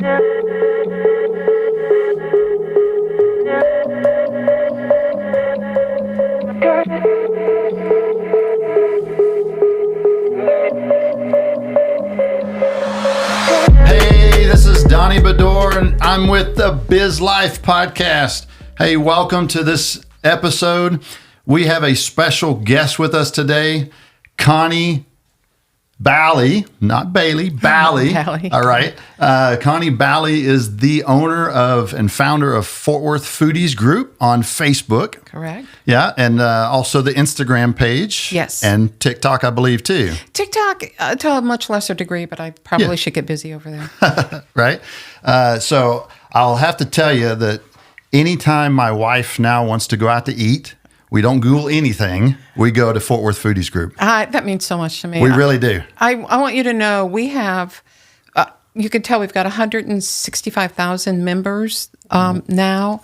Donnie and I'm with the Biz Podcast. Hey, welcome to this episode. We have a special guest with us today, Connie Bally, not Bailey, Bally. Bally. All right. Connie Bally is the owner of and founder of Fort Worth Foodies Group on Facebook. Correct. Yeah. And also the Instagram page. Yes. And TikTok, I believe, too. TikTok to a much lesser degree, but I probably should get busy over there. Right. So I'll have to tell you that anytime my wife now wants to go out to eat, we don't Google anything. We go to Fort Worth Foodies Group. That means so much to me. We really do. I want you to know we have, you can tell we've got 165,000 members now.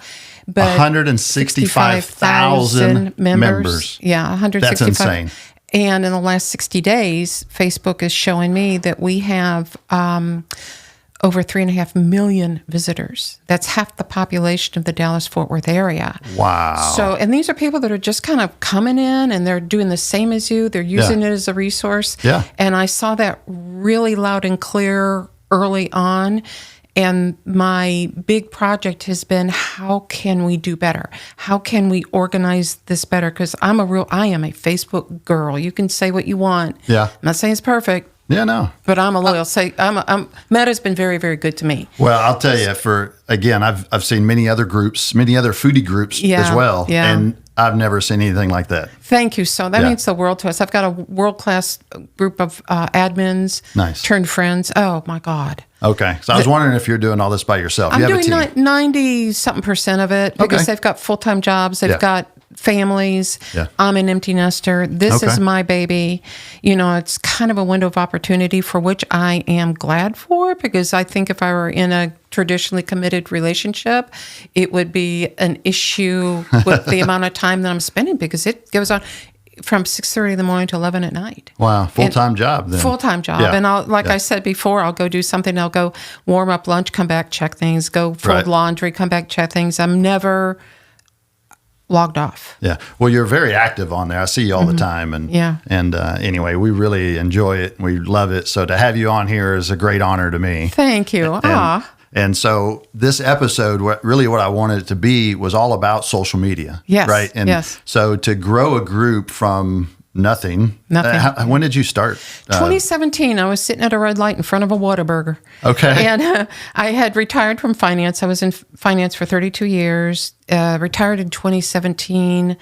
But 165,000 members. Yeah, 165. That's insane. And in the last 60 days, Facebook is showing me that we have over 3.5 million visitors. That's half the population of the Dallas-Fort Worth area. Wow. So, and these are people that are just kind of coming in and they're doing the same as you. They're using it as a resource. Yeah. And I saw that really loud and clear early on. And my big project has been, how can we do better? How can we organize this better? Because I am a Facebook girl. You can say what you want. Yeah. I'm not saying it's perfect. Yeah, no. But I'm a loyal. Meta's been very, very good to me. Well, I'll tell you, I've seen many other foodie groups as well. Yeah. And I've never seen anything like that. Thank you. So that means the world to us. I've got a world-class group of admins. Nice. Turned friends. Oh, my God. Okay. So I was wondering if you're doing all this by yourself. I'm you have doing a team. 90-something% of it because they've got full-time jobs. They've got families. Yeah. I'm an empty nester. This is my baby. You know, it's kind of a window of opportunity for which I am glad for, because I think if I were in a traditionally committed relationship, it would be an issue with the amount of time that I'm spending, because it goes on from 6:30 in the morning to 11 at night. Wow. Full-time job then. Full-time job. Yeah. And I said before, I'll go do something. I'll go warm up lunch, come back, check things, go fold laundry, come back, check things. I'm never logged off. Yeah. Well, you're very active on there. I see you all the time. And anyway, we really enjoy it. We love it. So to have you on here is a great honor to me. Thank you. And so this episode, what I wanted it to be was all about social media. Yes. Right. And so to grow a group from nothing. When did you start? 2017. I was sitting at a red light in front of a Whataburger. Okay. And I had retired from finance. I was in finance for 32 years, retired in 2017,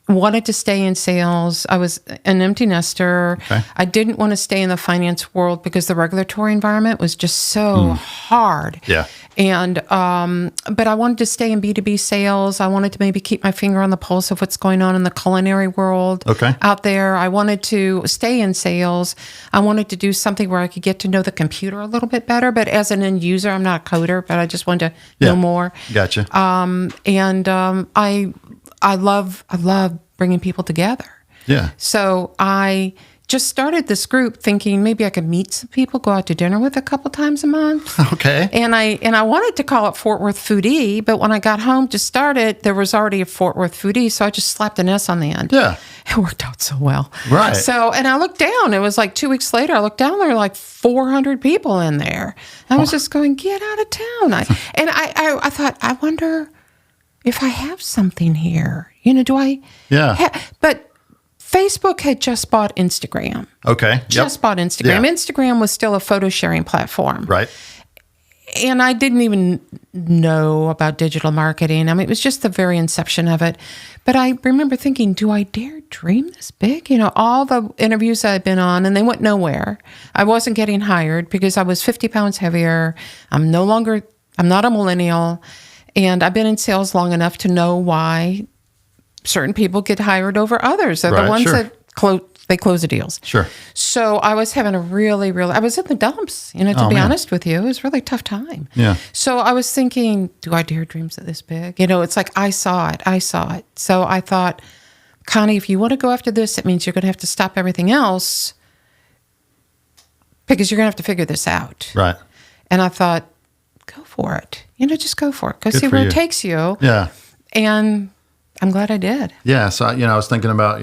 wanted to stay in sales. I was an empty nester. Okay. I didn't want to stay in the finance world because the regulatory environment was just so hard. Yeah. And, but I wanted to stay in B2B sales. I wanted to maybe keep my finger on the pulse of what's going on in the culinary world out there. I wanted to stay in sales. I wanted to do something where I could get to know the computer a little bit better. But as an end user, I'm not a coder, but I just wanted to know more. Gotcha. I love bringing people together. Yeah. So I just started this group thinking maybe I could meet some people, go out to dinner with a couple times a month. Okay. And I wanted to call it Fort Worth Foodie, but when I got home to start it, there was already a Fort Worth Foodie, so I just slapped an S on the end. Yeah. It worked out so well. Right. So, and I looked down, it was like 2 weeks later, I looked down, there were like 400 people in there. I was just going, get out of town. I thought, I wonder if I have something here. You know, do I? Yeah. But Facebook had just bought Instagram. Okay. Just bought Instagram. Yeah. Instagram was still a photo sharing platform. Right. And I didn't even know about digital marketing. I mean, it was just the very inception of it. But I remember thinking, do I dare dream this big? You know, all the interviews I'd been on, and they went nowhere. I wasn't getting hired because I was 50 pounds heavier. I'm not a millennial. And I've been in sales long enough to know why certain people get hired over others. They're the ones that close the deals. Sure. So I was having I was in the dumps, you know, to be honest with you. It was a really tough time. Yeah. So I was thinking, do I dare dreams that this big? You know, it's like, I saw it. So I thought, Connie, if you want to go after this, it means you're going to have to stop everything else because you're going to have to figure this out. Right. And I thought, go for it. Just go for it. Go Good see for where you. it takes you. Yeah. And I'm glad I did. Yeah. So, I was thinking about,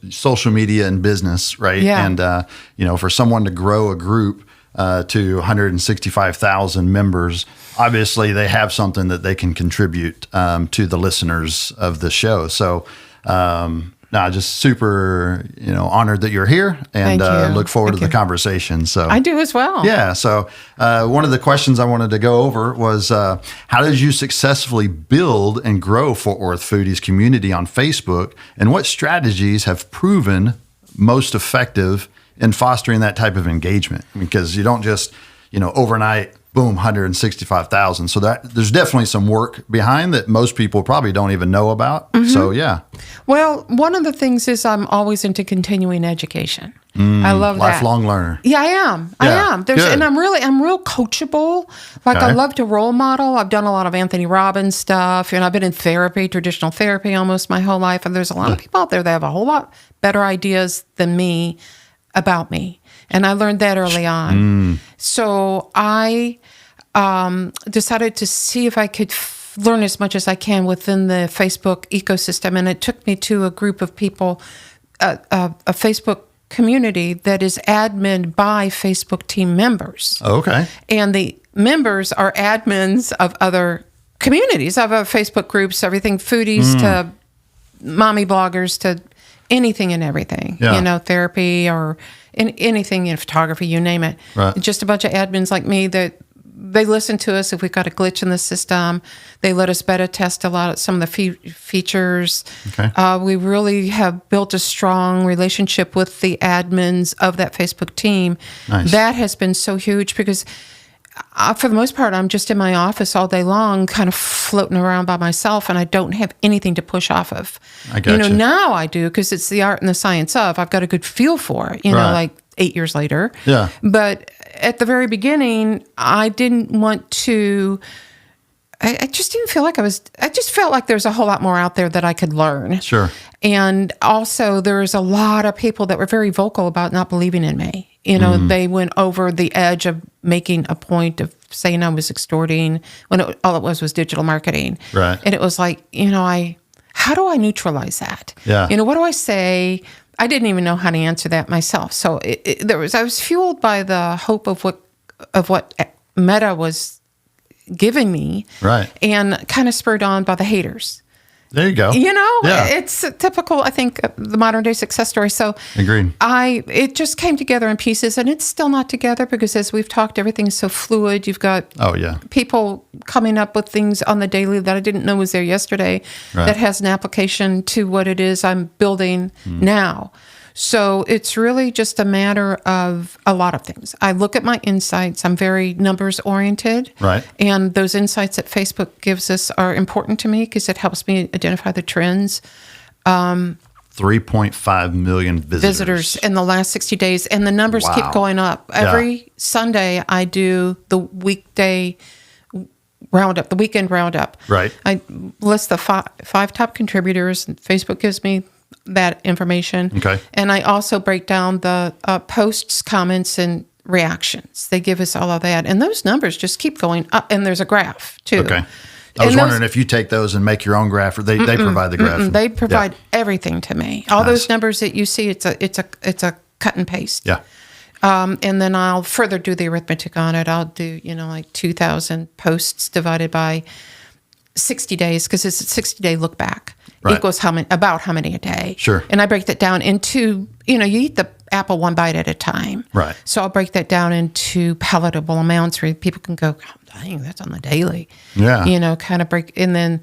social media and business, right? Yeah. And, for someone to grow a group to 165,000 members, obviously they have something that they can contribute to the listeners of the show. So, just super, honored that you're here and Thank you. look forward Thank to the you. conversation. So I do as well. Yeah. So one of the questions I wanted to go over was how did you successfully build and grow Fort Worth Foodies community on Facebook, and what strategies have proven most effective in fostering that type of engagement? Because you don't just, overnight, boom, 165,000. So there's definitely some work behind that most people probably don't even know about. Mm-hmm. So yeah. Well, one of the things is I'm always into continuing education. I love that. Lifelong learner. Yeah, I am. I Yeah, am. good. And I'm real coachable. Like I Okay. love to role model. I've done a lot of Anthony Robbins stuff. I've been in therapy, traditional therapy almost my whole life. And there's a lot of people out there that have a whole lot better ideas than me about me. And I learned that early on. So I decided to see if I could learn as much as I can within the Facebook ecosystem. And it took me to a group of people, a Facebook community that is admin by Facebook team members. Okay. And the members are admins of other communities, of Facebook groups, everything foodies to mommy bloggers to anything and everything, Yeah. therapy or anything, photography, you name it. Right. Just a bunch of admins like me that they listen to us if we've got a glitch in the system. They let us beta test a lot of some of the features. Okay. We really have built a strong relationship with the admins of that Facebook team. Nice. That has been so huge because for the most part, I'm just in my office all day long, kind of floating around by myself, and I don't have anything to push off of. I gotcha. Now I do because it's the art and the science of. I've got a good feel for it, Right. like 8 years later. Yeah. But at the very beginning, I didn't want to. I just didn't feel like I just felt like there's a whole lot more out there that I could learn. Sure. And also, there's a lot of people that were very vocal about not believing in me. They went over the edge of making a point of saying I was extorting when all it was digital marketing. Right. And it was like, how do I neutralize that? Yeah. What do I say? I didn't even know how to answer that myself. So I was fueled by the hope of what Meta was giving me. Right. And kind of spurred on by the haters. There you go. Yeah. It's a typical, I think, the modern day success story. So Agreed. it just came together in pieces, and it's still not together because as we've talked, everything's so fluid. You've got Oh, yeah. people coming up with things on the daily that I didn't know was there yesterday Right. that has an application to what it is I'm building now. So it's really just a matter of a lot of things. I look at my insights. I'm very numbers oriented. Right. And those insights that Facebook gives us are important to me because it helps me identify the trends. 3.5 million Visitors in the last 60 days. And the numbers Wow. keep going up. Every Sunday, I do the weekday roundup, the weekend roundup. Right. I list the five top contributors. And Facebook gives me that information. Okay. And I also break down the posts, comments, and reactions. They give us all of that. And those numbers just keep going up. And there's a graph, too. Okay. I was wondering if you take those and make your own graph, or they provide the graph. They provide everything to me. All those numbers that you see, it's a cut and paste. Yeah. And then I'll further do the arithmetic on it. I'll do, like 2,000 posts divided by 60 days because it's a 60-day look back. Right. Equals about how many a day. Sure. And I break that down into, you eat the apple one bite at a time. Right. So I'll break that down into palatable amounts where people can go, oh, dang, that's on the daily. Yeah. Kind of break. And then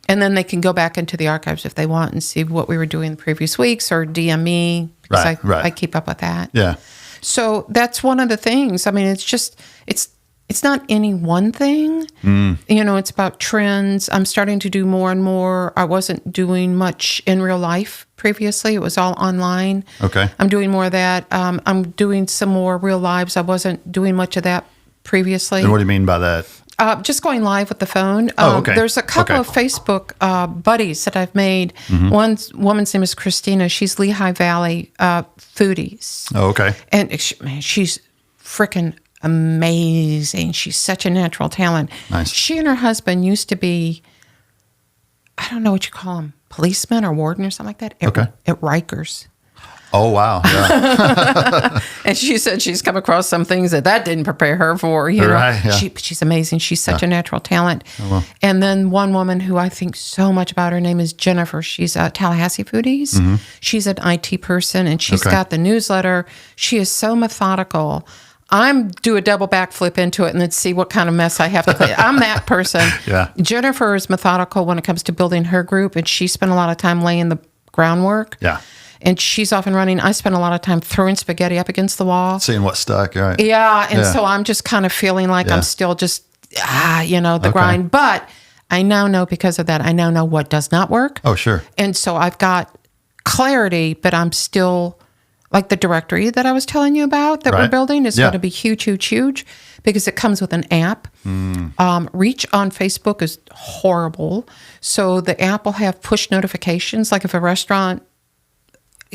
they can go back into the archives if they want and see what we were doing the previous weeks or DM me because I keep up with that. Yeah. So that's one of the things. I mean, it's not any one thing. It's about trends. I'm starting to do more and more. I wasn't doing much in real life previously. It was all online. Okay. I'm doing more of that. I'm doing some more real lives. I wasn't doing much of that previously. And what do you mean by that? Just going live with the phone. Okay. There's a couple of Facebook buddies that I've made. One woman's name is Christina. She's Lehigh Valley Foodies. Oh, okay. And she's freaking amazing. She's such a natural talent. Nice. She and her husband used to be, I don't know what you call them, policeman or warden or something like that at Rikers. Oh, wow. Yeah. And she said she's come across some things that didn't prepare her for. You know? Right, yeah. She's amazing. She's such a natural talent. Oh, well. And then one woman who I think so much about, her name is Jennifer. She's at Tallahassee Foodies. Mm-hmm. She's an IT person, and she's got the newsletter. She is so methodical. I'm do a double backflip into it and then see what kind of mess I have to clean. I'm that person. Yeah. Jennifer is methodical when it comes to building her group, and she spent a lot of time laying the groundwork. Yeah. And she's off and running. I spent a lot of time throwing spaghetti up against the wall. Seeing what stuck, right? Yeah. And so I'm just kind of feeling like I'm still just, the grind. But I now know, because of that, I now know what does not work. Oh, sure. And so I've got clarity, but I'm still, like the directory that I was telling you about that we're building is going to be huge, huge, huge, because it comes with an app. Reach on Facebook is horrible. So the app will have push notifications. Like if a restaurant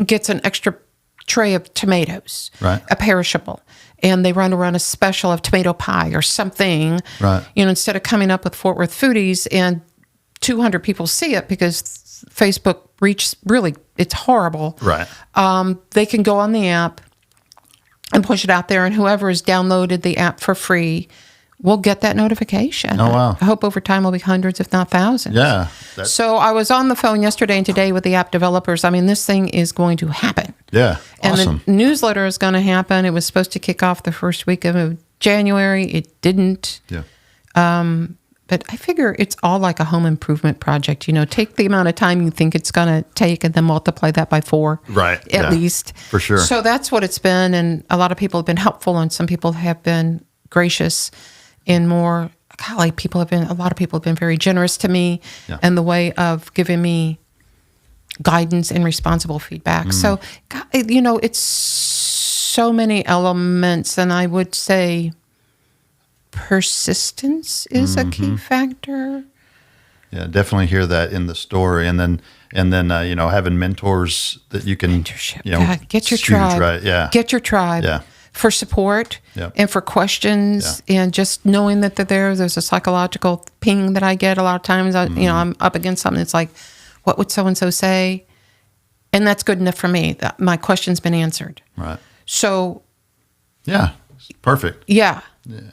gets an extra tray of tomatoes, a perishable, and they run around a special of tomato pie or something, instead of coming up with Fort Worth Foodies and 200 people see it because Facebook reach really, it's horrible. Right. They can go on the app and push it out there, and whoever has downloaded the app for free will get that notification. Oh, wow. I hope over time will be hundreds, if not thousands. Yeah. So I was on the phone yesterday and today with the app developers. I mean, this thing is going to happen. Yeah. Awesome. And the newsletter is going to happen. It was supposed to kick off the first week of January. It didn't. Yeah. But I figure it's all like a home improvement project. Take the amount of time you think it's going to take and then multiply that by 4. Right. At least. For sure. So that's what it's been. And a lot of people have been helpful, and some people have been gracious in more. A lot of people have been very generous to me in the way of giving me guidance and responsible feedback. So, it's so many elements, and I would say persistence is a key factor. Yeah, definitely hear that in the story, and then having mentors that you can mentorship. Get your huge, tribe. right? Yeah, get your tribe. Yeah. For support and for questions and just knowing that they're there's a psychological ping that I get a lot of times. I'm up against something. It's like, what would so and so say? And that's good enough for me. That my question's been answered. Right. So. Yeah. Perfect. Yeah.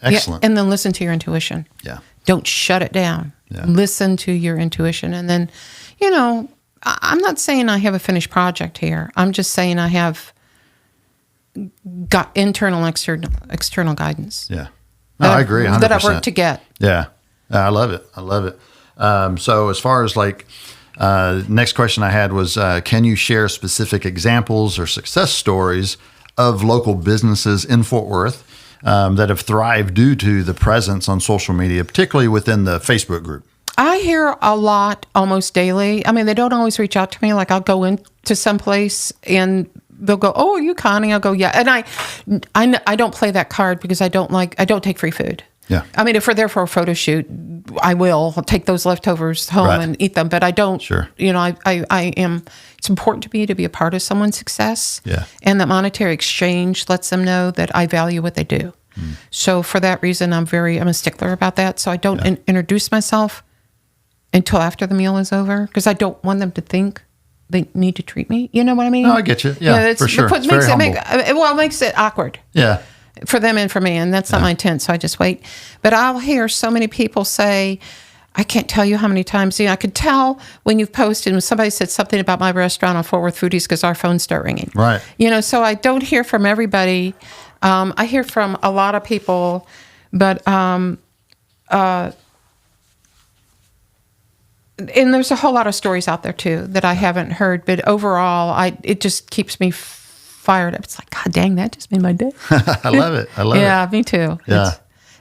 Excellent. Yeah. And then listen to your intuition. Yeah. Don't shut it down. Yeah. Listen to your intuition. And then, I'm not saying I have a finished project here. I'm just saying I have got internal and external guidance. Yeah. No, I agree 100%. That I've worked to get. Yeah. I love it. So as far as next question I had was, can you share specific examples or success stories of local businesses in Fort Worth that have thrived due to the presence on social media, particularly within the Facebook group? I hear a lot almost daily. I mean, they don't always reach out to me. Like I'll go into some place and they'll go, "Oh, are you Connie?" I'll go, "Yeah." And I don't play that card because I don't take free food. Yeah. I mean, if we're there for a photo shoot, I'll take those leftovers home and eat them. But I don't. Sure. I am. It's important to me to be a part of someone's success. Yeah. And that monetary exchange lets them know that I value what they do. So for that reason, I'm a stickler about that. So I don't introduce myself until after the meal is over because I don't want them to think they need to treat me. You know what I mean? No, I get you. Yeah, for sure. It makes it awkward. Yeah. For them and for me, and that's not my intent, so I just wait. But I'll hear so many people say, I can't tell you how many times, I could tell when you've posted, when somebody said something about my restaurant on Fort Worth Foodies because our phones start ringing. Right. So I don't hear from everybody. I hear from a lot of people, but and there's a whole lot of stories out there too that I haven't heard. But overall, it just keeps me fired up. It's like, God dang, that just made my day. I love it. Yeah, me too. Yeah.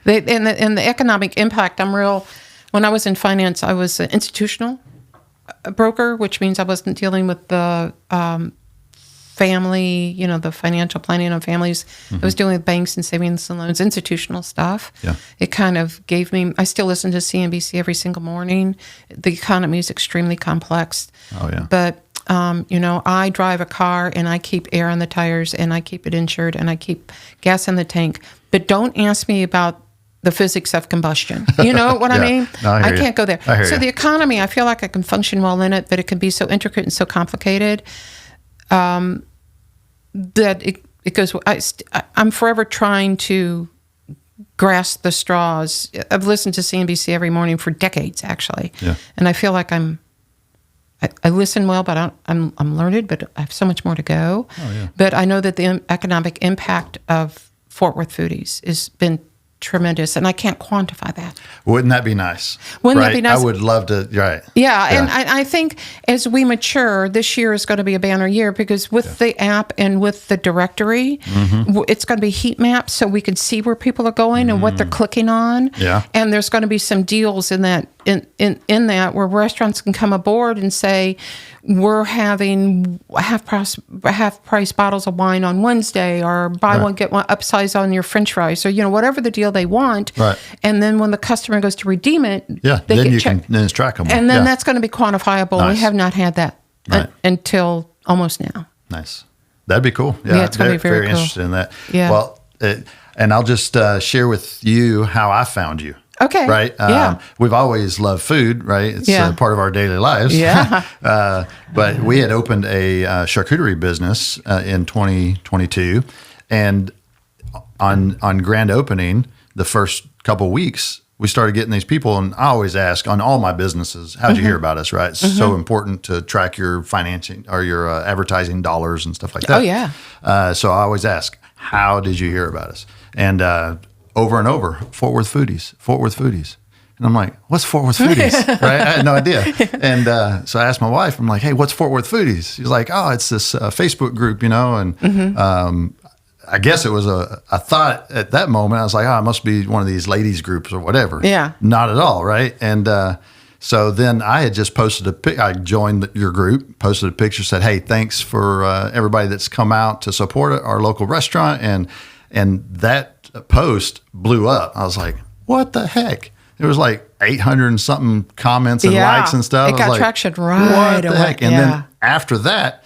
And the economic impact, when I was in finance, I was an institutional broker, which means I wasn't dealing with the family, the financial planning of families. I was dealing with banks and savings and loans, institutional stuff. Yeah. It kind of gave me, I still listen to CNBC every single morning. The economy is extremely complex. Oh, yeah. But I drive a car and I keep air on the tires and I keep it insured and I keep gas in the tank but don't ask me about the physics of combustion. You know what I mean? No, I can't go there. So you. the economy, I feel like I can function well in it, but it can be so intricate and so complicated that it goes. I'm forever trying to grasp the straws. I've listened to CNBC every morning for decades, actually, and I feel like I listen well, but I'm learned, but I have so much more to go. Oh, yeah. But I know that the economic impact of Fort Worth Foodies has been tremendous, and I can't quantify that. Wouldn't that be nice? Wouldn't that be nice? I would love to. Right. Yeah, and I think as we mature, this year is going to be a banner year because with the app and with the directory, it's going to be heat maps so we can see where people are going and what they're clicking on. Yeah. And there's going to be some deals in that in that where restaurants can come aboard and say, we're having half price bottles of wine on Wednesday, or buy one get one upsize on your French fries, or whatever the deal they want. Right. And then when the customer goes to redeem it, then get you checked. can then it's trackable. And then that's going to be quantifiable. Nice. We have not had that until almost now. Nice. That'd be cool. Yeah, it's going to be very cool. Interested in that. Yeah. Well, and I'll just share with you how I found you. Okay. Right. We've always loved food, right? It's part of our daily lives. Yeah. But we had opened a charcuterie business in 2022, and on grand opening, the first couple of weeks, we started getting these people, and I always ask on all my businesses, how'd you hear about us, right? It's so important to track your financing or your advertising dollars and stuff like that. Oh, yeah. So I always ask, how did you hear about us? And over and over, Fort Worth Foodies. And I'm like, what's Fort Worth Foodies, right? I had no idea. And so I asked my wife, I'm like, hey, what's Fort Worth Foodies? She's like, oh, it's this Facebook group, and I guess it was I thought at that moment, I was like, oh, it must be one of these ladies groups or whatever. Yeah. Not at all, right? And so then I had just posted I joined your group, posted a picture, said, hey, thanks for everybody that's come out to support our local restaurant. And that post blew up. I was like, what the heck? It was like 800 and something comments and likes and stuff. It got traction right away. What the heck? And then after that,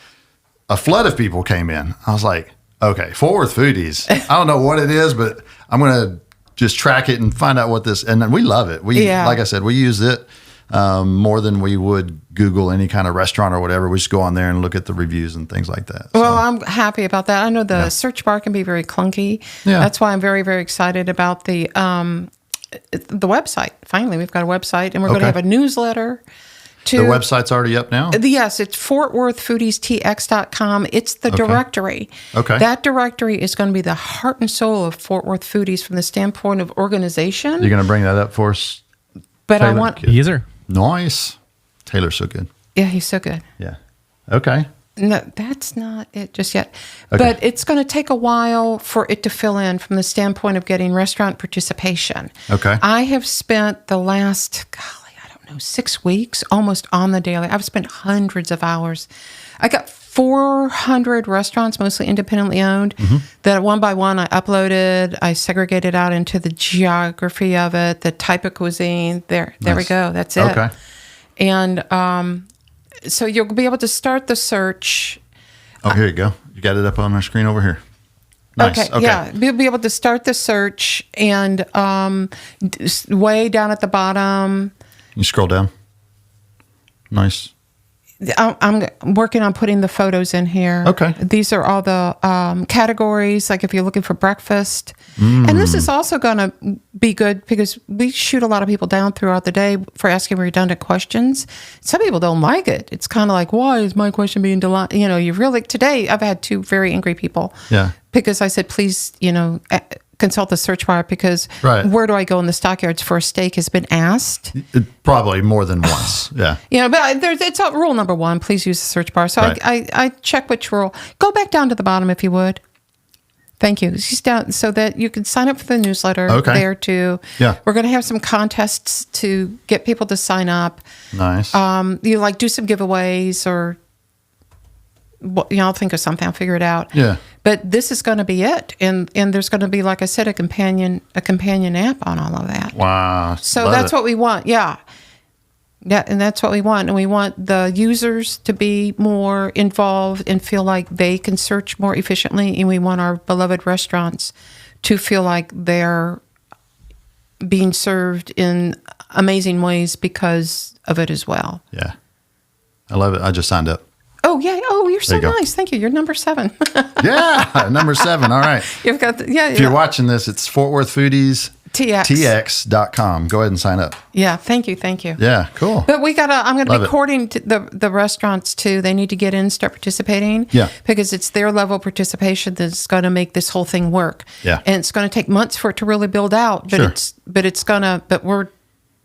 a flood of people came in. I was like, okay, Fort Worth Foodies. I don't know what it is, but I'm going to just track it and find out what this, and then we love it. Like I said, we use it more than we would Google any kind of restaurant or whatever. We just go on there and look at the reviews and things like that. Well, I'm happy about that. I know the search bar can be very clunky. Yeah. That's why I'm very, very excited about the website. Finally, we've got a website, and we're going to have a newsletter. The website's already up now? Yes, it's fortworthfoodiestx.com. It's the directory. Okay. That directory is going to be the heart and soul of Fort Worth Foodies from the standpoint of organization. You're going to bring that up for us? But Taylor? I want... User. Nice. Taylor's so good. Yeah, he's so good. Yeah. Okay. No, that's not it just yet. Okay. But it's going to take a while for it to fill in from the standpoint of getting restaurant participation. Okay. I have spent the last, 6 weeks almost on the daily. I've spent hundreds of hours. I got 400 restaurants, mostly independently owned, that one by one I uploaded. I segregated out into the geography of it, the type of cuisine. There we go. That's it. Okay. And so you'll be able to start the search. Oh, here you go. You got it up on our screen over here. Nice. Okay. Yeah. You'll be able to start the search, and way down at the bottom. You scroll down. Nice. I'm working on putting the photos in here. Okay. These are all the categories, like if you're looking for breakfast. And this is also going to be good because we shoot a lot of people down throughout the day for asking redundant questions. Some people don't like it. It's kind of like, why is my question being today I've had 2 very angry people. Yeah. Because I said, please, consult the search bar because where do I go in the stockyards for a steak has been asked. Probably more than once. Yeah. But it's rule number 1. Please use the search bar. So I check which rule. Go back down to the bottom if you would. Thank you. She's down so that you can sign up for the newsletter there too. Yeah. We're going to have some contests to get people to sign up. Nice. Do some giveaways or I'll think of something. I'll figure it out. Yeah. But this is going to be it, and there's going to be, like I said, a companion app on all of that. Wow. So that's what we want. Yeah. Yeah, and that's what we want. And we want the users to be more involved and feel like they can search more efficiently. And we want our beloved restaurants to feel like they're being served in amazing ways because of it as well. Yeah. I love it. I just signed up. Oh, yeah. Oh, you're so you go. nice. Thank you. You're number 7. Yeah. Number 7. All right. You've got If you're watching this, it's Fort Worth Foodies. TX.com. Go ahead and sign up. Yeah. Thank you. Yeah. Cool. But I'm going to Love be it. courting the restaurants too. They need to get in, start participating. Yeah. Because it's their level of participation that's going to make this whole thing work. Yeah. And it's going to take months for it to really build out. But Sure.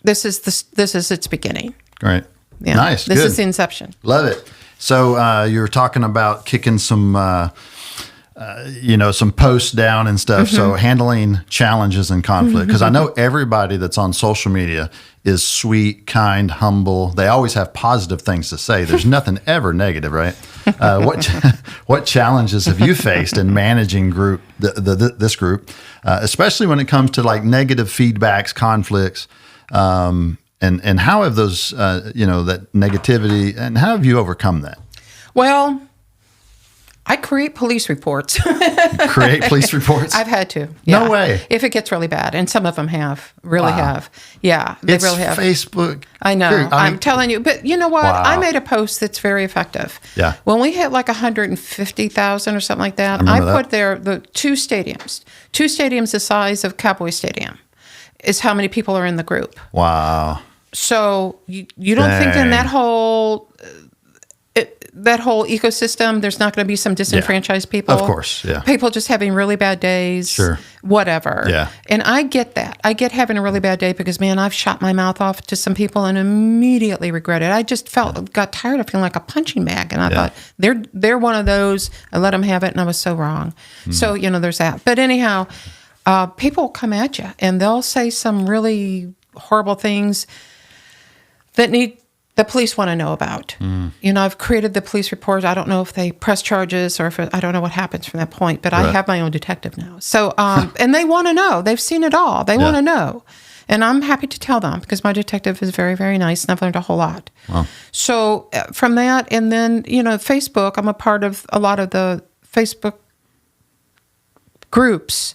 this is its beginning. Great. Yeah. Nice. This Good. is the inception. Love it. So you were talking about kicking some, some posts down and stuff. Mm-hmm. So handling challenges and conflict. Because I know everybody that's on social media is sweet, kind, humble. They always have positive things to say. There's nothing ever negative, right? What challenges have you faced in managing this group, especially when it comes to like negative feedbacks, conflicts? And how have those, that negativity, and how have you overcome that? Well, I create police reports. Create police reports? I've had to. No way. If it gets really bad. And some of them really have. Yeah, they It's really have. Facebook. I know. I'm telling you. But you know what? Wow. I made a post that's very effective. Yeah. When we hit like 150,000 or something like that, I I remember put there the two stadiums the size of Cowboy Stadium is how many people are in the group. Wow. So you don't think in that whole ecosystem there's not going to be some disenfranchised people? Of course, yeah. People just having really bad days. Sure. Whatever. Yeah. And I get that. I get having a really bad day because, man, I've shot my mouth off to some people and immediately regret it. I just got tired of feeling like a punching bag. And I thought, they're one of those. I let them have it and I was so wrong. So, there's that. But anyhow, people come at you and they'll say some really horrible things that the police want to know about. I've created the police report. I don't know if they press charges or I don't know what happens from that point, but I have my own detective now. So, and they want to know. They've seen it all. They want to know. And I'm happy to tell them because my detective is very, very nice and I've learned a whole lot. Wow. So from that, and then, Facebook, I'm a part of a lot of the Facebook groups,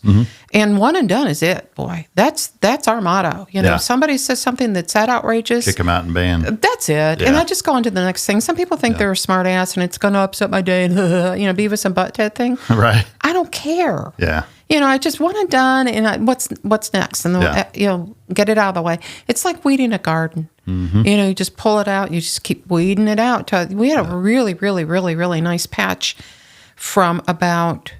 and one and done is it, boy. That's our motto. If somebody says something that's that outrageous, Kick them out and ban. that's it. Yeah. And I just go on to the next thing. Some people think they're a smart ass and it's going to upset my day and, Beavis and Butthead thing. Right. I don't care. Yeah. I just one and done, and what's next? And get it out of the way. It's like weeding a garden. You just pull it out. You just keep weeding it out. We had a really, really, really, really nice patch from about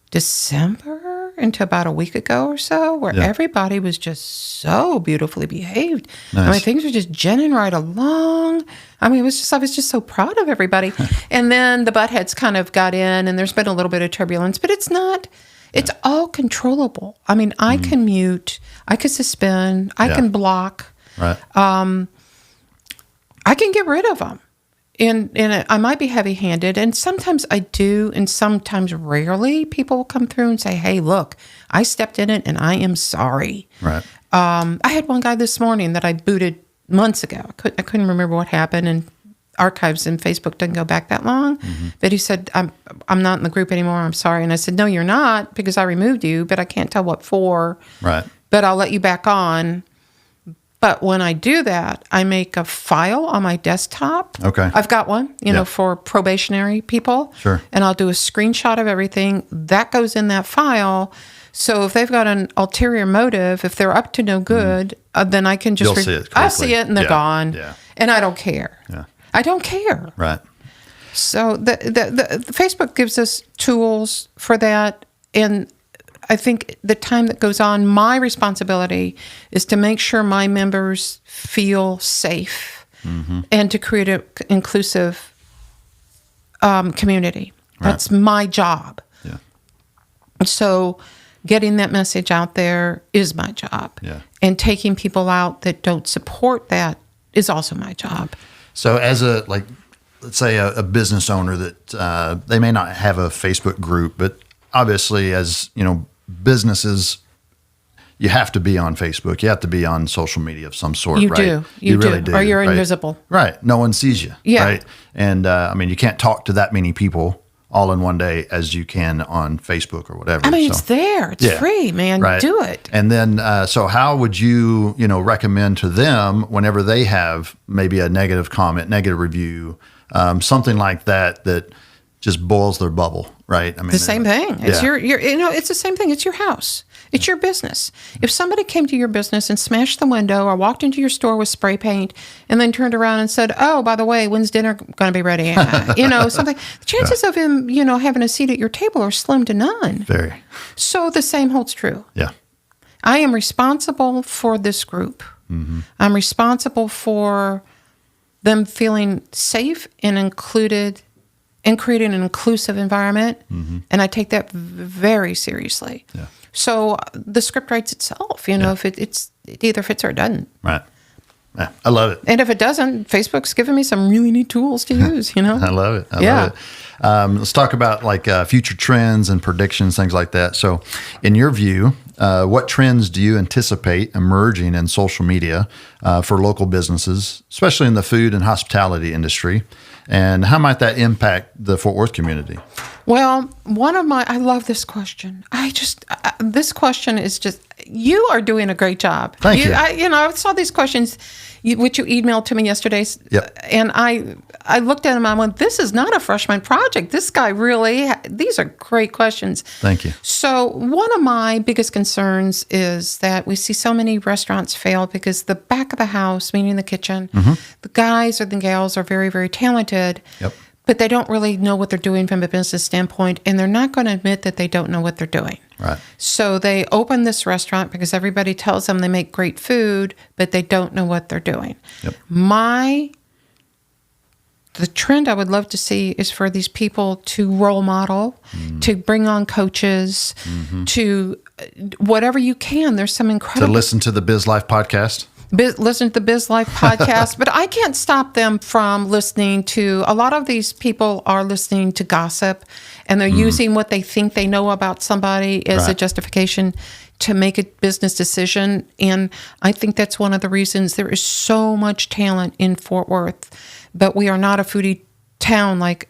December into about a week ago or so, where everybody was just so beautifully behaved. Nice. Things were just ginning right along. I was just so proud of everybody. And then the buttheads kind of got in, and there's been a little bit of turbulence, but it's not. It's all controllable. I can mute, I can suspend, I can block. Right. I can get rid of them. And I might be heavy-handed, and sometimes I do, and sometimes rarely people will come through and say, hey, look, I stepped in it, and I am sorry. Right. I had one guy this morning that I booted months ago. I couldn't remember what happened, and archives in Facebook doesn't go back that long. But he said, I'm not in the group anymore, I'm sorry. And I said, no, you're not, because I removed you, but I can't tell what for. Right. But I'll let you back on. But when I do that, I make a file on my desktop. Okay. I've got one, for probationary people. Sure. And I'll do a screenshot of everything. That goes in that file. So if they've got an ulterior motive, if they're up to no good, then I can just... You'll see it I'll quickly. see it and they're gone. Yeah. And I don't care. Yeah. I don't care. Right. So the Facebook gives us tools for that. And I think the time that goes on, my responsibility is to make sure my members feel safe and to create an inclusive community. Right. That's my job. Yeah. So getting that message out there is my job. Yeah. And taking people out that don't support that is also my job. So as let's say a business owner that they may not have a Facebook group, but obviously as, businesses, you have to be on Facebook. You have to be on social media of some sort, You right? do. You really do. do. Or you're right? invisible. Right. No one sees you. Yeah. Right. And you can't talk to that many people all in one day as you can on Facebook or whatever. I mean, it's there. It's free, man. Right. Do it. And then, so how would you, recommend to them whenever they have maybe a negative comment, negative review, something like that just boils their bubble, right? I mean, the same thing. It's it's the same thing. It's your house. It's your business. If somebody came to your business and smashed the window or walked into your store with spray paint and then turned around and said, "Oh, by the way, when's dinner going to be ready?" Something. The chances of him, having a seat at your table are slim to none. Very. So the same holds true. Yeah. I am responsible for this group. Mm-hmm. I'm responsible for them feeling safe and included and creating an inclusive environment. Mm-hmm. And I take that very seriously. Yeah. So the script writes itself, if it either fits or it doesn't. Right. Yeah, I love it. And if it doesn't, Facebook's given me some really neat tools to use, I love it. I love it. Let's talk about future trends and predictions, things like that. So in your view, what trends do you anticipate emerging in social media for local businesses, especially in the food and hospitality industry? And how might that impact the Fort Worth community? Well, I love this question. This question is just, you are doing a great job. Thank you. I saw these questions, which you emailed to me yesterday. Yep. And I looked at them and I went, this is not a freshman project. This guy these are great questions. Thank you. So one of my biggest concerns is that we see so many restaurants fail because the back of the house, meaning the kitchen, mm-hmm. the guys or the gals are very, very talented. Yep. But they don't really know what they're doing from a business standpoint, and they're not going to admit that they don't know what they're doing. Right. So they open this restaurant because everybody tells them they make great food, but they don't know what they're doing. Yep. The trend I would love to see is for these people to role model, to bring on coaches, to whatever you can. There's some incredible... To listen to the Biz Life podcast. Listen to the Biz Life podcast, but I can't stop them from listening to, a lot of these people are listening to gossip, and they're using what they think they know about somebody as a justification to make a business decision. And I think that's one of the reasons there is so much talent in Fort Worth, but we are not a foodie town like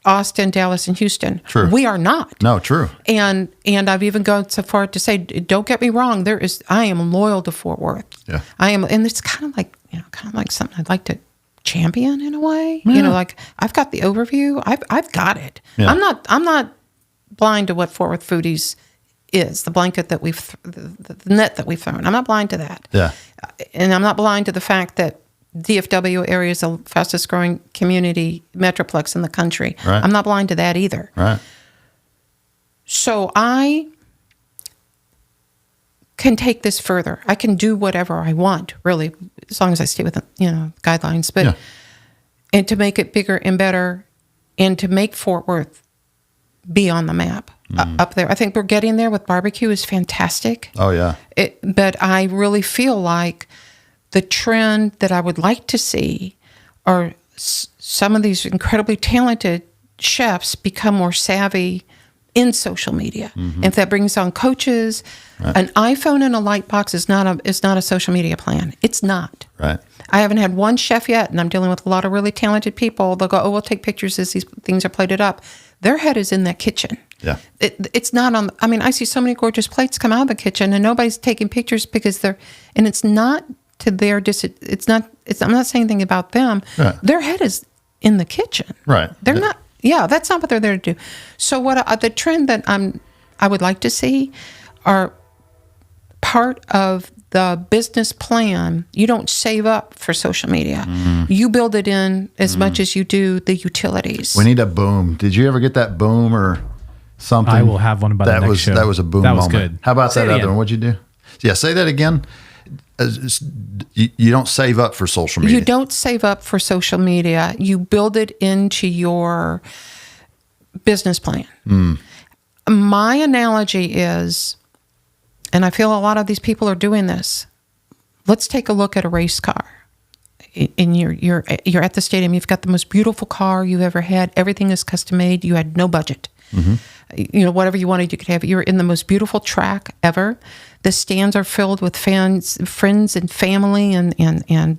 Austin, Dallas, and Houston. True. We are not. No, true. And I've even gone so far to say, don't get me wrong, I am loyal to Fort Worth. Yeah. I am, and it's kind of like something I'd like to champion in a way. Yeah. I've got the overview. I've got it. Yeah. I'm not blind to what Fort Worth Foodies is, the blanket that the net that we've thrown. I'm not blind to that. Yeah. And I'm not blind to the fact that DFW area is the fastest growing community metroplex in the country. Right. I'm not blind to that either. Right. So I can take this further. I can do whatever I want, really, as long as I stay within, guidelines. But and to make it bigger and better, and to make Fort Worth be on the map up there. I think we're getting there with barbecue is fantastic. Oh yeah. But I really feel like the trend that I would like to see are some of these incredibly talented chefs become more savvy in social media. Mm-hmm. If that brings on coaches, an iPhone and a light box is not a social media plan. It's not. Right. I haven't had one chef yet, and I'm dealing with a lot of really talented people. They'll go, we'll take pictures as these things are plated up. Their head is in that kitchen. Yeah. It's not on. I mean, I see so many gorgeous plates come out of the kitchen, and nobody's taking pictures because and it's not to their I'm not saying anything about them. Right. Their head is in the kitchen. Right. They're not. Yeah, that's not what they're there to do. So the trend that I would like to see are part of the business plan. You don't save up for social media. You build it in as much as you do the utilities. We need a boom. Did you ever get that boom or something? I will have one about the next show. That was a boom moment. That was good. How about that other one? What'd you do? Yeah, say that again. You don't save up for social media. You don't save up for social media. You build it into your business plan. My analogy is, and I feel a lot of these people are doing this. Let's take a look at a race car. And you're at the stadium. You've got the most beautiful car you ever had. Everything is custom made. You had no budget. Whatever you wanted, you could have. You're in the most beautiful track ever. The stands are filled with fans, friends, and family, and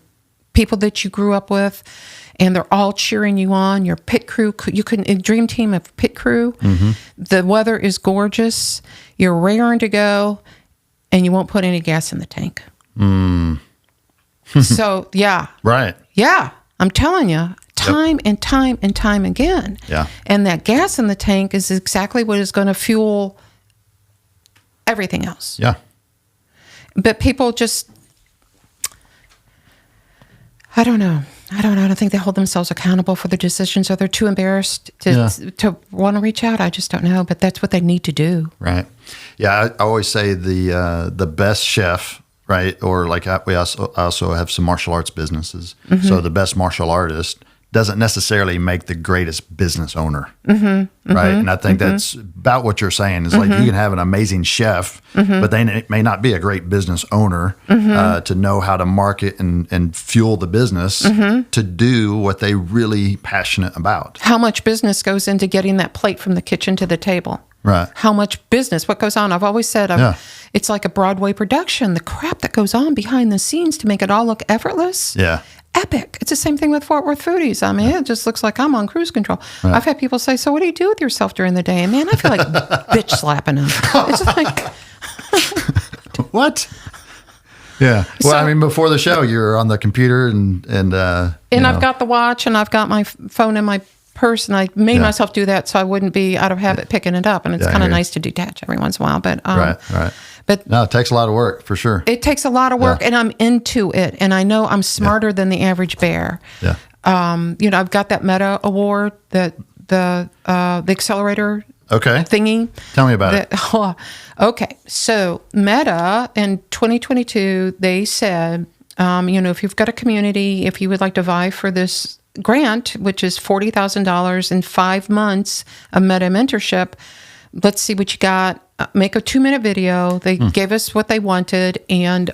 people that you grew up with. and they're all cheering you on. Your pit crew, you couldn't, a dream team of pit crew. The weather is gorgeous. You're raring to go, and you won't put any gas in the tank. So, yeah. Right. Yeah. I'm telling you, time and time and time again. Yeah. And that gas in the tank is exactly what is going to fuel everything else. Yeah. But people just, I don't know. I don't think they hold themselves accountable for their decisions, or they're too embarrassed to want to reach out. I just don't know, but that's what they need to do. Right. Yeah. I always say the best chef, right? Or like we also have some martial arts businesses. So the best martial artist doesn't necessarily make the greatest business owner, right? And I think that's about what you're saying. Is like you can have an amazing chef, but they may not be a great business owner to know how to market and fuel the business to do what they really passionate about. How much business goes into getting that plate from the kitchen to the table? Right. How much business, what goes on? I've always said it's like a Broadway production, the crap that goes on behind the scenes to make it all look effortless. Yeah. Epic. It's the same thing with Fort Worth Foodies. I mean, it just looks like I'm on cruise control. Right. I've had people say, so what do you do with yourself during the day? And man, I feel like bitch slapping them. It's like... What? Yeah. Well, I mean, before the show, you're on the computer and I've got the watch and I've got my phone in my purse, and I made myself do that so I wouldn't be out of habit picking it up. And it's kind of nice to detach every once in a while. But right. But no, it takes a lot of work for sure. It takes a lot of work, and I'm into it, and I know I'm smarter than the average bear. Yeah. I've got that Meta award, that the accelerator thingy. Tell me about it. Okay, so Meta in 2022, they said, if you've got a community, if you would like to vie for this grant, which is $40,000 in 5 months of Meta mentorship, let's see what you got. Make a 2-minute video. They gave us what they wanted, and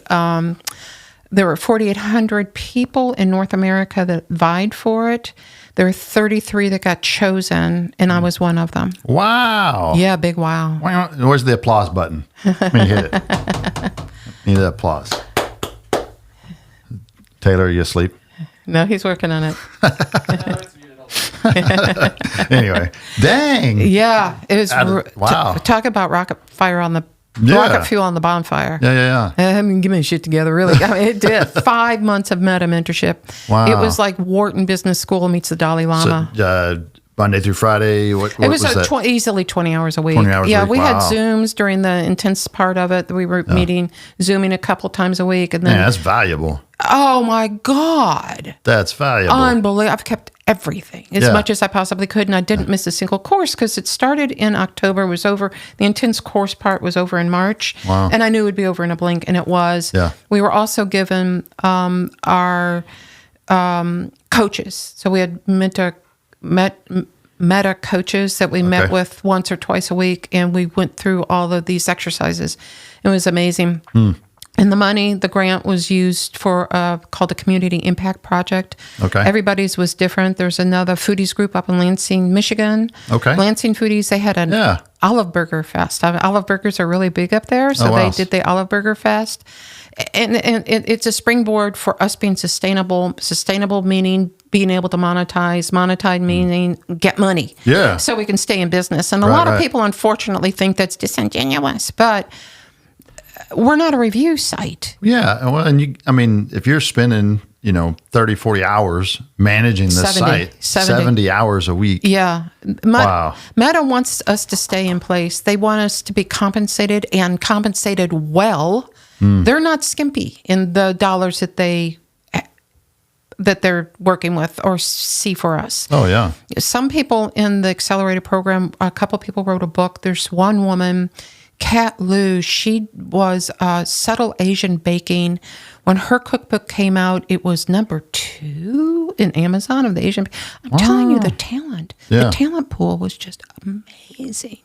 there were 4,800 people in North America that vied for it. There were 33 that got chosen, and I was one of them. Wow. Yeah, big wow. Where's the applause button? Let me hit it. Need the applause. Taylor, are you asleep? No, he's working on it. Anyway, dang. Yeah, it was. Wow. Talk about rocket fuel on the bonfire. Yeah. I mean, give me shit together, really. I mean, it did. 5 months of Meta mentorship. Wow. It was like Wharton Business School meets the Dalai Lama. So, Monday through Friday. What was that? Easily 20 hours a week. 20 hours a week. We had Zooms during the intense part of it. We were Zooming a couple times a week, and then that's valuable. Oh my God, that's valuable. Unbelievable. I've kept everything as much as I possibly could, and I didn't miss a single course because it started in October, was over. The intense course part was over in March, and I knew it would be over in a blink, and it was. Yeah. We were also given our coaches, so we had Meta coaches that we met with once or twice a week, and we went through all of these exercises. It was amazing. And the grant was used for called the Community Impact Project. Okay. Everybody's was different. There's another foodies group up in Lansing, Michigan. Okay. Lansing Foodies, they had an Olive Burger Fest. Olive burgers are really big up there, so they did the Olive Burger Fest. And it's a springboard for us being sustainable. Sustainable meaning being able to monetize. Monetize meaning get money. Yeah. So we can stay in business. And a lot of people, unfortunately, think that's disingenuous, but we're not a review site. Yeah. Well, and if you're spending, 30, 40 hours managing the site, 70 hours a week. Yeah. Wow. Meta wants us to stay in place. They want us to be compensated and compensated well. They're not skimpy in the dollars that they're working with or see for us. Oh, yeah. Some people in the accelerated program, a couple people wrote a book. There's one woman, Kat Liu, she was Subtle Asian Baking. When her cookbook came out, it was number 2 in Amazon of the Asian. I'm telling you, the talent pool was just amazing.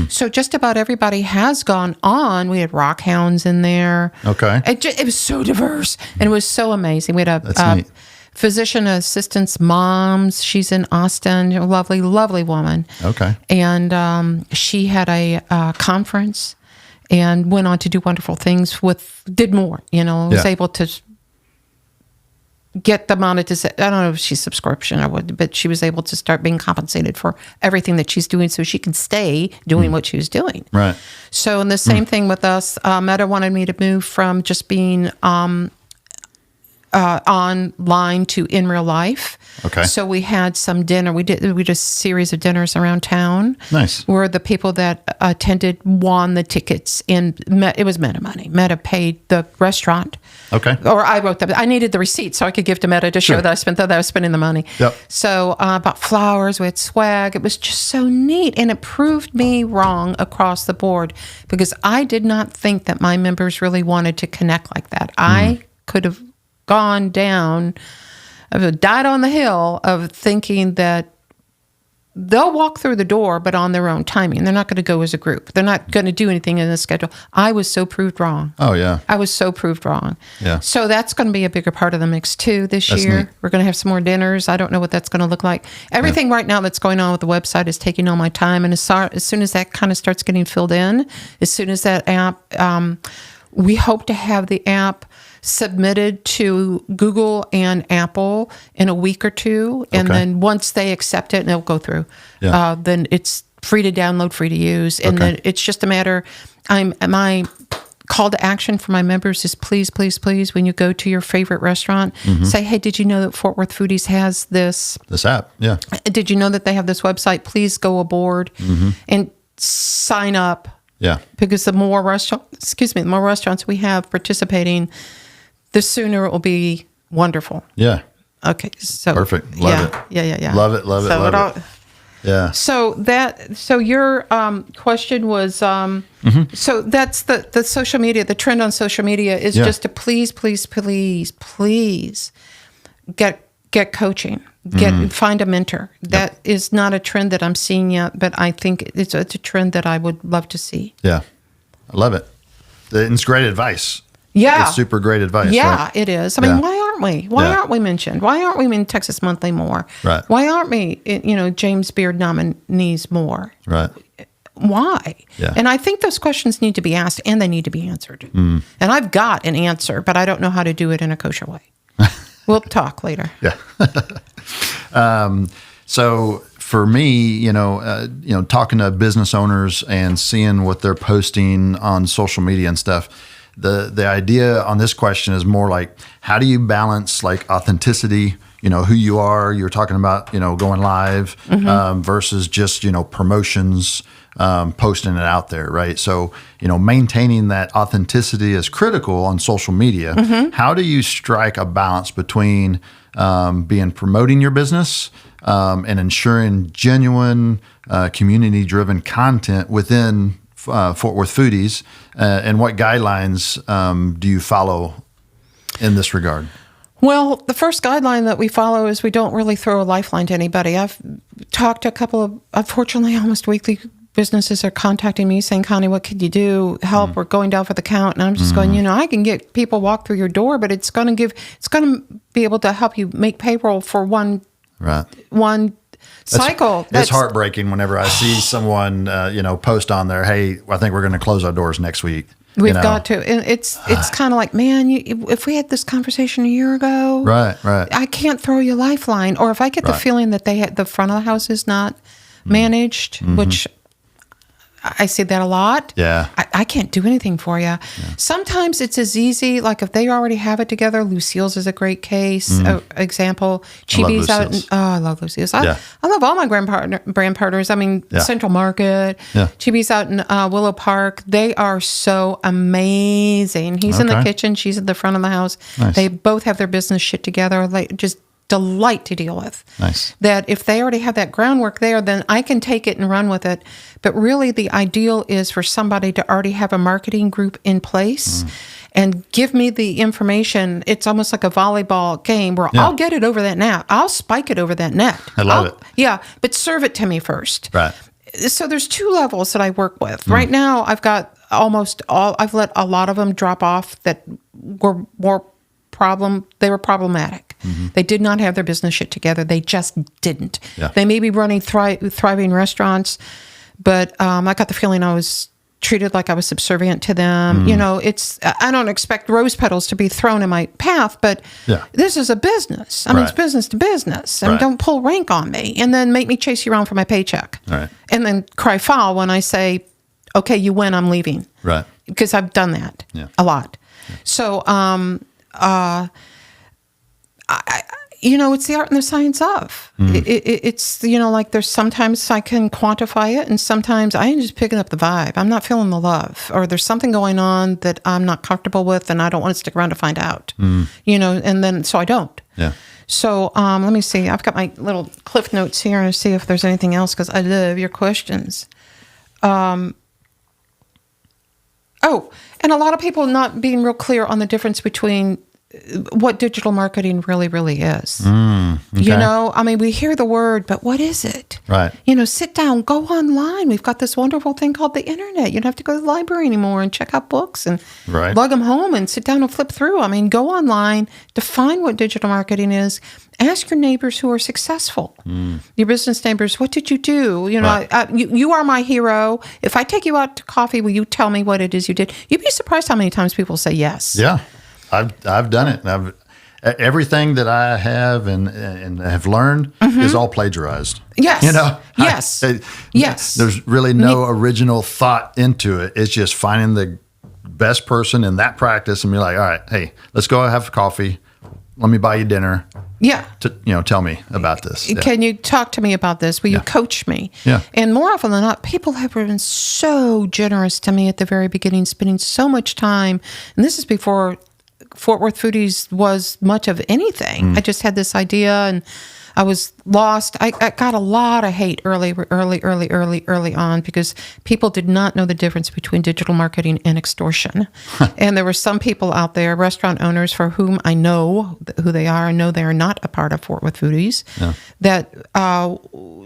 So just about everybody has gone on. We had rock hounds in there. Okay. It was so diverse, and it was so amazing. We had That's neat. Physician assistants moms. She's in Austin, a lovely, lovely woman. Okay. And she had a conference and went on to do wonderful things did more, was able to get the monetization. I don't know if she's subscription or what, but she was able to start being compensated for everything that she's doing so she can stay doing what she was doing. Right. So, and the same thing with us. Meta wanted me to move from just being online to in real life. Okay. So we had some dinner. We did a series of dinners around town. Nice. Where the people that attended won the tickets, and it was Meta money. Meta paid the restaurant. Okay. Or I wrote I needed the receipt so I could give to Meta to show that I was spending the money. Yep. So bought flowers, we had swag. It was just so neat, and it proved me wrong across the board because I did not think that my members really wanted to connect like that. I could have gone down, I've died on the hill of thinking that they'll walk through the door, but on their own timing. They're not going to go as a group. They're not going to do anything in the schedule. I was so proved wrong. Oh, yeah. I was so proved wrong. Yeah. So that's going to be a bigger part of the mix too this That's year. neat. We're going to have some more dinners. I don't know what that's going to look like. Everything right now that's going on with the website is taking all my time. And as soon as that kind of starts getting filled in, as soon as that app, we hope to have the app submitted to Google and Apple in a week or two. And then once they accept it and it'll go through, then it's free to download, free to use. And then it's just a matter, my call to action for my members is please, please, please, when you go to your favorite restaurant, say, hey, did you know that Fort Worth Foodies has this app? Yeah. Did you know that they have this website? Please go aboard and sign up. Yeah. Because the more restaurants we have participating, the sooner it will be wonderful. Yeah. Okay. So perfect. Love it. Yeah. Love it. Yeah. So your question was, so that's the social media, the trend on social media is just to please get coaching, find a mentor. That is not a trend that I'm seeing yet, but I think it's a trend that I would love to see. Yeah. I love it. It's great advice. Yeah. It's super great advice. Yeah, right? it is. I mean, why aren't we? Why aren't we mentioned? Why aren't we in Texas Monthly more? Right. Why aren't we, James Beard nominees more? Right. Why? Yeah. And I think those questions need to be asked and they need to be answered. And I've got an answer, but I don't know how to do it in a kosher way. We'll talk later. Yeah. So for me, talking to business owners and seeing what they're posting on social media and stuff, the idea on this question is more like, how do you balance like authenticity, who you are, you're talking about, going live versus just, promotions, posting it out there, right? So, maintaining that authenticity is critical on social media. How do you strike a balance between promoting your business and ensuring genuine, community-driven content within Fort Worth Foodies, and what guidelines do you follow in this regard? Well, the first guideline that we follow is we don't really throw a lifeline to anybody. I've talked to a couple of, unfortunately, almost weekly businesses are contacting me saying, Connie, what could you do? Help, we're going down for the count. And I'm just going, I can get people walk through your door, but it's going to be able to help you make payroll for one cycle. It's heartbreaking whenever I see someone, post on there, hey, I think we're going to close our doors next week. We've got to. And it's kind of like, man, if we had this conversation a year ago, right. I can't throw you a lifeline. Or if I get the feeling that the front of the house is not managed, which I see that a lot. Yeah. I can't do anything for you. Yeah. Sometimes it's as easty, like if they already have it together. Lucille's is a great case, example. Chibi's out. I love Lucille's. I love all my brand partners. I mean, Central Market. Yeah. Chibi's out in Willow Park. They are so amazing. He's in the kitchen. She's at the front of the house. Nice. They both have their business shit together. Like just delight to deal with. Nice. That if they already have that groundwork there, then I can take it and run with it. But really the ideal is for somebody to already have a marketing group in place and give me the information. It's almost like a volleyball game where I'll get it over that net. I'll spike it over that net. I love it. Yeah, but serve it to me first. Right. So there's two levels that I work with. Right now I've got I've let a lot of them drop off that were they were problematic. They did not have their business shit together. They just didn't. Yeah. They may be running thriving restaurants, but I got the feeling I was treated like I was subservient to them. You know, I don't expect rose petals to be thrown in my path, but this is a business. I mean, it's business to business. And don't pull rank on me and then make me chase you around for my paycheck. Right. And then cry foul when I say, okay, you win, I'm leaving. Right. Because I've done that a lot. Yeah. So, you know, it's the art and the science of. It's, you know, like there's sometimes I can quantify it and sometimes I am just picking up the vibe. I'm not feeling the love, or there's something going on that I'm not comfortable with and I don't want to stick around to find out, you know, and then so I don't. Yeah. So let me see. I've got my little cliff notes here and see if there's anything else because I love your questions. And a lot of people not being real clear on the difference between what digital marketing really is. Okay. You know, I mean, we hear the word, but what is it? Right. You know, sit down, go online. We've got this wonderful thing called the internet. You don't have to go to the library anymore and check out books and lug them home and sit down and flip through. I mean, go online, define what digital marketing is. Ask your neighbors who are successful. Your business neighbors, what did you do? You know, you are my hero. If I take you out to coffee, will you tell me what it is you did? You'd be surprised how many times people say yes. Yeah. I've done it. Everything that I have and have learned is all plagiarized. Yes. You know. Yes. Yes. There's really no original thought into it. It's just finding the best person in that practice and be like, all right, hey, let's go have coffee. Let me buy you dinner. Yeah. Tell me about this. Can you talk to me about this? Will you coach me? Yeah. And more often than not, people have been so generous to me at the very beginning, spending so much time. And this is before Fort Worth Foodies was much of anything. I just had this idea and I was lost. I got a lot of hate early on because people did not know the difference between digital marketing and extortion. And there were some people out there, restaurant owners for whom I know who they are. I know they are not a part of Fort Worth Foodies, that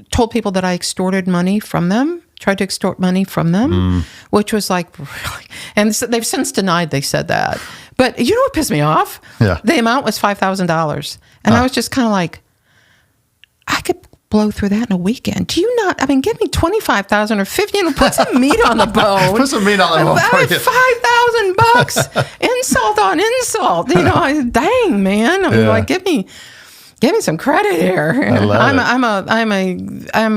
told people that I extorted money from them. Tried to extort money from them, which was like, really? And they've since denied they said that. But you know what pissed me off? Yeah. The amount was $5,000. And I was just kind of like, I could blow through that in a weekend. Do you not? I mean, give me $25,000 or $50,000. Put some meat on the bone. Put some meat on the bone. $5,000. Insult on insult. You know, dang, man. I mean, like, give me some credit here. I'm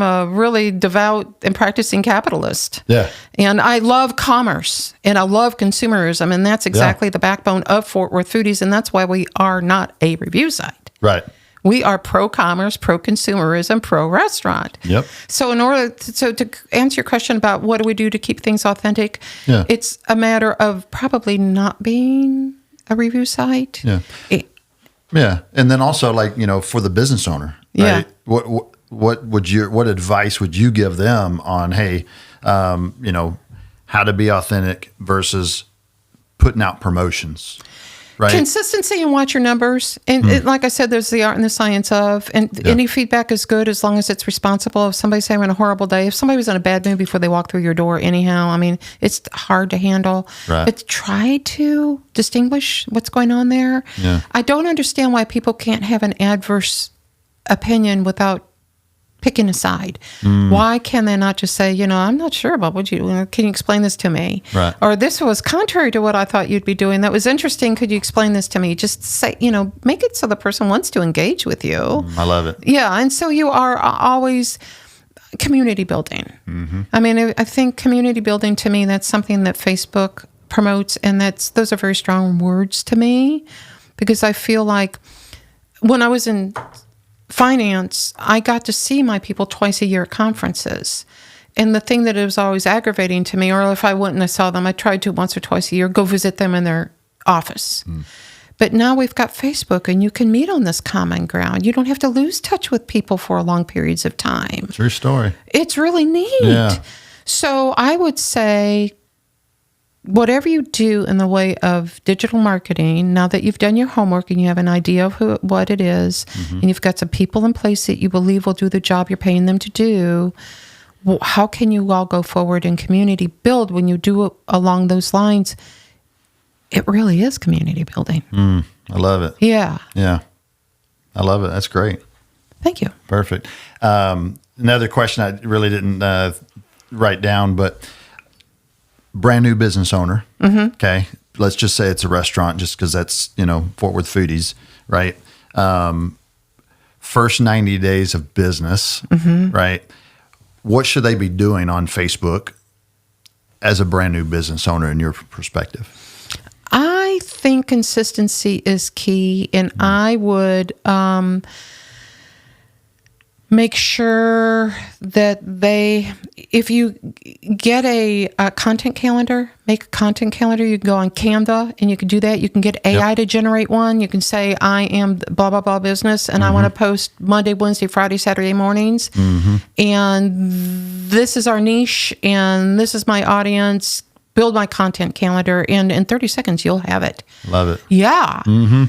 a really devout and practicing capitalist. Yeah. And I love commerce and I love consumerism, and that's exactly the backbone of Fort Worth Foodies, and that's why we are not a review site. Right. We are pro-commerce, pro-consumerism, pro-restaurant. Yep. So to answer your question about what do we do to keep things authentic, it's a matter of probably not being a review site. Yeah. Yeah, and then also, like, for the business owner, right? What advice would you give them on, hey, how to be authentic versus putting out promotions? Right. Consistency and watch your numbers. And like I said, there's the art and the science of, and any feedback is good as long as it's responsible. If somebody's having a horrible day, if somebody was in a bad mood before they walk through your door anyhow, I mean, it's hard to handle. Right. But try to distinguish what's going on there. Yeah. I don't understand why people can't have an adverse opinion without picking a side. Why can they not just say, I'm not sure about can you explain this to me? Right. Or this was contrary to what I thought you'd be doing. That was interesting. Could you explain this to me? Just say, make it so the person wants to engage with you. I love it. Yeah. And so you are always community building. Mm-hmm. I mean, I think community building, to me, that's something that Facebook promotes. And those are very strong words to me, because I feel like when I was in finance, I got to see my people twice a year at conferences. And the thing that was always aggravating to me, or if I went and I saw them, I tried to once or twice a year go visit them in their office. But now we've got Facebook and you can meet on this common ground. You don't have to lose touch with people for long periods of time. True story. It's really neat. Yeah. So I would say, whatever you do in the way of digital marketing, now that you've done your homework and you have an idea of what it is, and you've got some people in place that you believe will do the job you're paying them to do, how can you all go forward and community build when you do it along those lines? It really is community building. I love it. Yeah. Yeah. I love it. That's great. Thank you. Perfect. Another question I really didn't write down, but brand new business owner. Okay. Let's just say it's a restaurant just because that's, Fort Worth Foodies, right? First 90 days of business, right? What should they be doing on Facebook as a brand new business owner in your perspective? I think consistency is key, and I would make sure that if you get a content calendar, make a content calendar. You can go on Canva and you can do that. You can get AI to generate one. You can say, I am blah, blah, blah business, and I want to post Monday, Wednesday, Friday, Saturday mornings. And this is our niche, and this is my audience. Build my content calendar, and in 30 seconds, you'll have it. Love it. Yeah.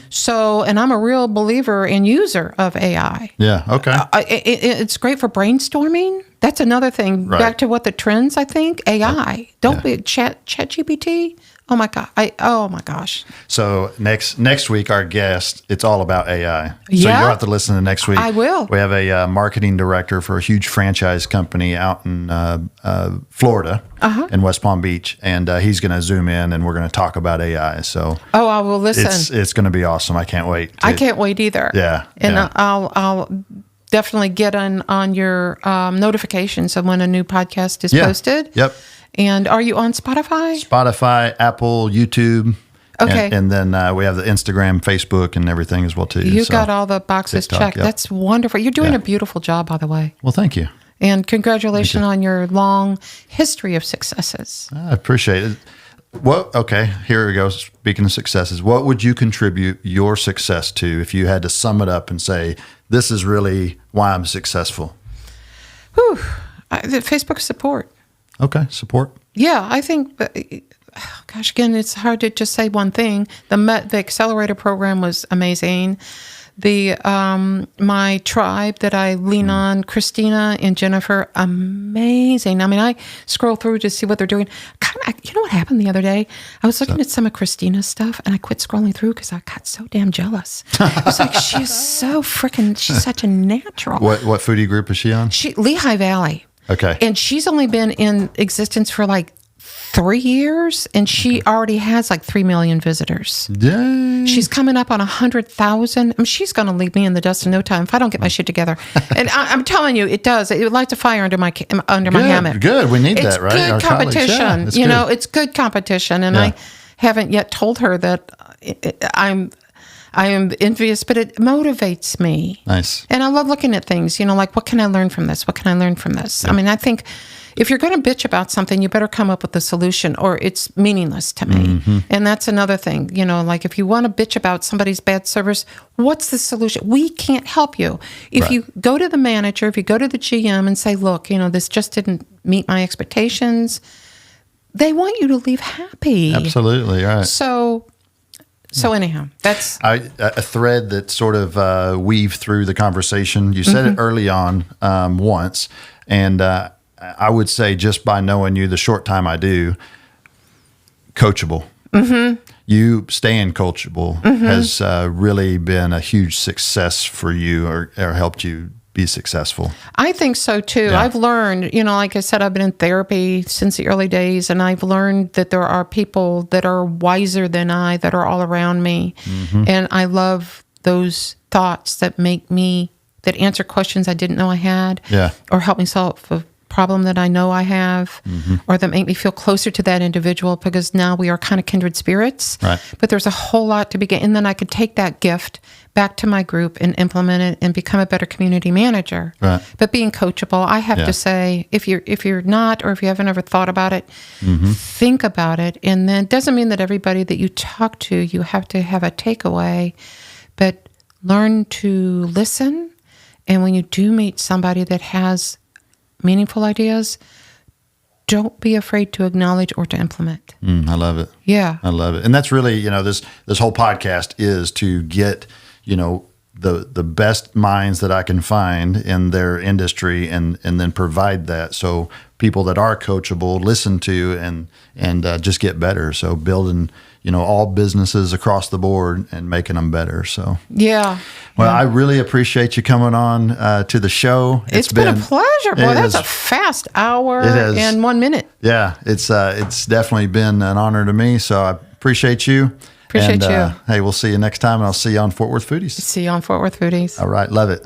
So, and I'm a real believer and user of AI. Yeah, okay. It's great for brainstorming. That's another thing. Right. Back to what the trends, I think, AI. Don't be chat GPT. Oh my God. Oh my gosh. So next week, our guest, it's all about AI. So Yeah. you'll have to listen to next week. I will. We have a marketing director for a huge franchise company out in Florida, in West Palm Beach, and he's going to zoom in, and we're going to talk about AI. So I will listen. it's going to be awesome. I can't wait. I can't wait either. Yeah. And yeah. I'll definitely get on your notifications of when a new podcast is posted. Yep. And are you on Spotify? Spotify, Apple, YouTube. Okay. And then we have the Instagram, Facebook, and everything as well, too. You So, got all the boxes TikTok, checked. yep. That's wonderful. You're doing a beautiful job, by the way. Well, thank you. And congratulations on your long history of successes. I appreciate it. Okay, here we go. Speaking of successes, what would you contribute your success to if you had to sum it up and say, this is really why I'm successful? Whew. The Facebook support. Okay, support. Yeah, I think, gosh, again, it's hard to just say one thing. The accelerator program was amazing. My tribe that I lean on, Christina and Jennifer, amazing. I mean, I scroll through to see what they're doing. You know what happened the other day? I was looking at some of Christina's stuff, and I quit scrolling through because I got so damn jealous. I was like, she's such a natural. What foodie group is she on? Lehigh Valley. Okay. And she's only been in existence for like 3 years, and she already has like 3 million visitors. Yay. She's coming up on 100,000. I mean, she's going to leave me in the dust in no time if I don't get my shit together. And I'm telling you, it does. It lights a fire under my hammock. Good. We need that, right? It's good competition. Yeah, it's good competition. And I haven't yet told her that I am envious, but it motivates me. Nice. And I love looking at things, like, what can I learn from this? What can I learn from this? Yeah. I mean, I think if you're going to bitch about something, you better come up with a solution, or it's meaningless to me. And that's another thing, like, if you want to bitch about somebody's bad service, what's the solution? We can't help you. If you go to the manager, if you go to the GM and say, look, this just didn't meet my expectations, they want you to leave happy. Absolutely. Right. So anyhow, that's a thread that sort of weaved through the conversation. You said it early on once, and I would say, just by knowing you the short time I do, coachable. You staying coachable has really been a huge success for you, or helped you be successful. I think so too. Yeah. I've learned, like I said, I've been in therapy since the early days, and I've learned that there are people that are wiser than I that are all around me. And I love those thoughts that answer questions I didn't know I had, or help me solve a problem that I know I have, or that make me feel closer to that individual, because now we are kind of kindred spirits. Right. But there's a whole lot to begin. And then I could take that gift back to my group and implement it and become a better community manager. Right. But being coachable, I have to say, if you're not, or if you haven't ever thought about it, think about it. And then it doesn't mean that everybody that you talk to, you have to have a takeaway, but learn to listen. And when you do meet somebody that has meaningful ideas, don't be afraid to acknowledge or to implement. I love it. Yeah. I love it. And that's really, this whole podcast is to get, the best minds that I can find in their industry, and then provide that. So people that are coachable listen to and just get better. So building, all businesses across the board and making them better. So yeah. Well, I really appreciate you coming on to the show. It's been a pleasure. Boy, that's a fast hour and 1 minute. Yeah, it's definitely been an honor to me. So I appreciate you. Appreciate you. Hey, we'll see you next time, and I'll see you on Fort Worth Foodies. See you on Fort Worth Foodies. All right. Love it.